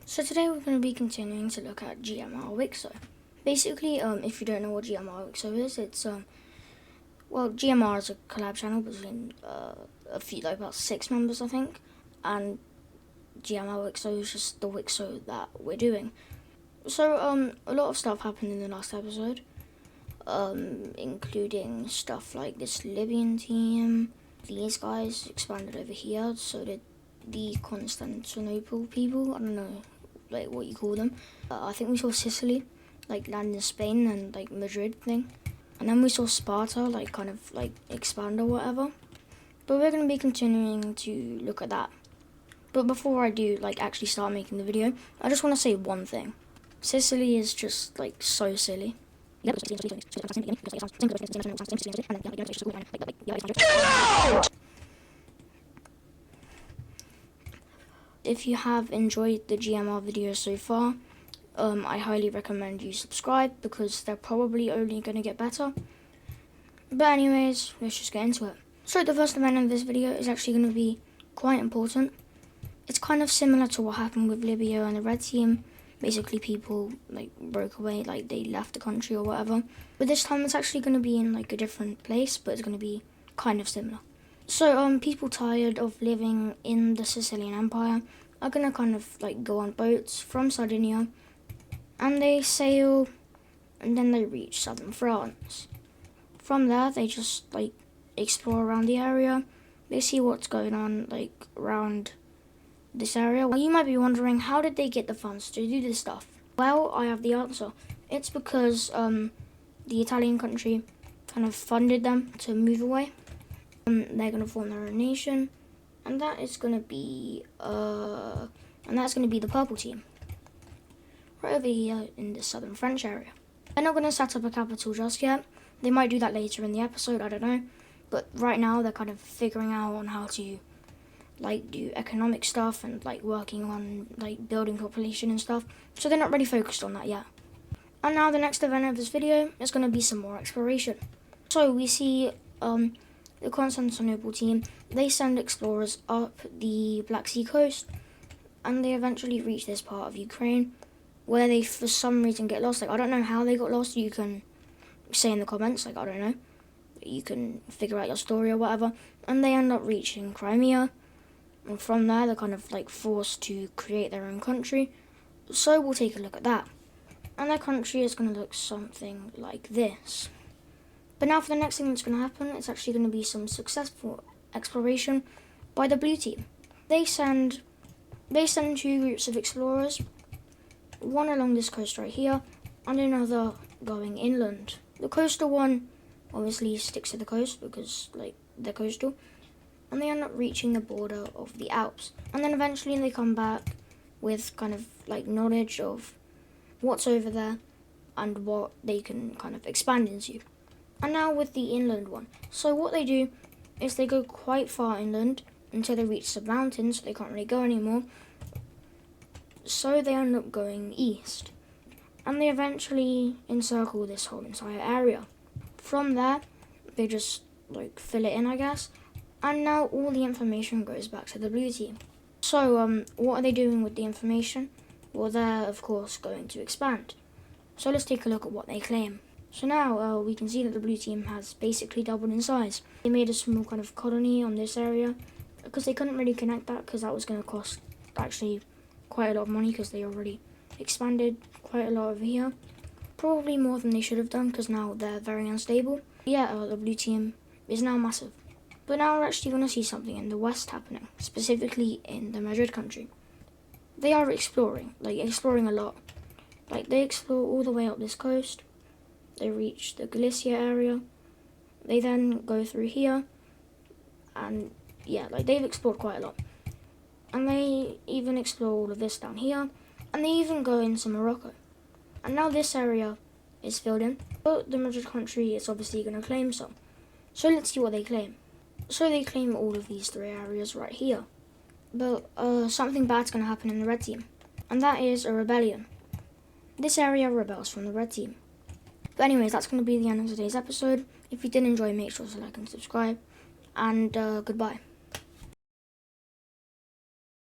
So today we're going to be continuing to look at GMR wicso. Basically, if you don't know what GMR wicso is, it's well, GMR is a collab channel between a few, like about 6 members, I think, and GMR wicso is just the wicso that we're doing. So a lot of stuff happened in the last episode, including stuff like this Libyan team. These guys expanded over here, so did the Constantinople people. I don't know like what you call them. I think we saw Sicily, like land in Spain, and like Madrid thing. And then we saw Sparta, like kind of like expand or whatever. But we're going to be continuing to look at that. But before I do like actually start making the video, I just want to say one thing. Sicily is just like so silly. If you have enjoyed the GMR videos so far, I highly recommend you subscribe because they're probably only going to get better. But anyways, let's just get into it. So the first event in this video is actually going to be quite important. It's kind of similar to what happened with Libya and the Red Team. Basically people like broke away, like they left the country or whatever. But this time it's actually going to be in like a different place, but it's going to be kind of similar. So people tired of living in the Sicilian Empire are going to kind of like go on boats from Sardinia, and they sail, and then they reach southern France. From there they just like explore around the area. They see what's going on like around this area. Well, you might be wondering, how did they get the funds to do this stuff? Well, I have the answer. It's because the Italian country kind of funded them to move away. They're going to form their own nation, and that is going to be the purple team right over here in the southern French area. They're not going to set up a capital just yet. They might do that later in the episode, I don't know, but right now they're kind of figuring out on how to like do economic stuff and like working on like building population and stuff, so they're not really focused on that yet. And now the next event of this video is going to be some more exploration. So we see the Constantinople team, they send explorers up the Black Sea coast, and they eventually reach this part of Ukraine where they for some reason get lost. Like I don't know how they got lost. You can say in the comments, like I don't know, you can figure out your story or whatever. And they end up reaching Crimea, and from there they're kind of like forced to create their own country. So we'll take a look at that, and their country is going to look something like this. But now for the next thing that's going to happen, it's actually going to be some successful exploration by the blue team. They send 2 groups of explorers, one along this coast right here, and another going inland. The coastal one obviously sticks to the coast because like they're coastal, and they end up reaching the border of the Alps. And then eventually they come back with kind of like knowledge of what's over there and what they can kind of expand into. And now with the inland one. So what they do is they go quite far inland until they reach the mountains, so they can't really go anymore. So they end up going east. And they eventually encircle this whole entire area. From there, they just like fill it in, I guess. And now all the information goes back to the blue team. So what are they doing with the information? Well, they're of course going to expand. So let's take a look at what they claim. So now we can see that the blue team has basically doubled in size. They made a small kind of colony on this area because they couldn't really connect that because that was going to cost actually quite a lot of money because they already expanded quite a lot over here. Probably more than they should have done because now they're very unstable. Yeah, the blue team is now massive. But now we're actually going to see something in the west happening, specifically in the Madrid country. They are exploring a lot. Like they explore all the way up this coast. They reach the Galicia area. They then go through here. And yeah, like they've explored quite a lot. And they even explore all of this down here. And they even go into Morocco. And now this area is filled in. But the Madrid country is obviously going to claim some. So let's see what they claim. So they claim all of these 3 areas right here. But something bad's going to happen in the red team. And that is a rebellion. This area rebels from the red team. But anyways, that's going to be the end of today's episode. If you did enjoy, make sure to like and subscribe. And goodbye.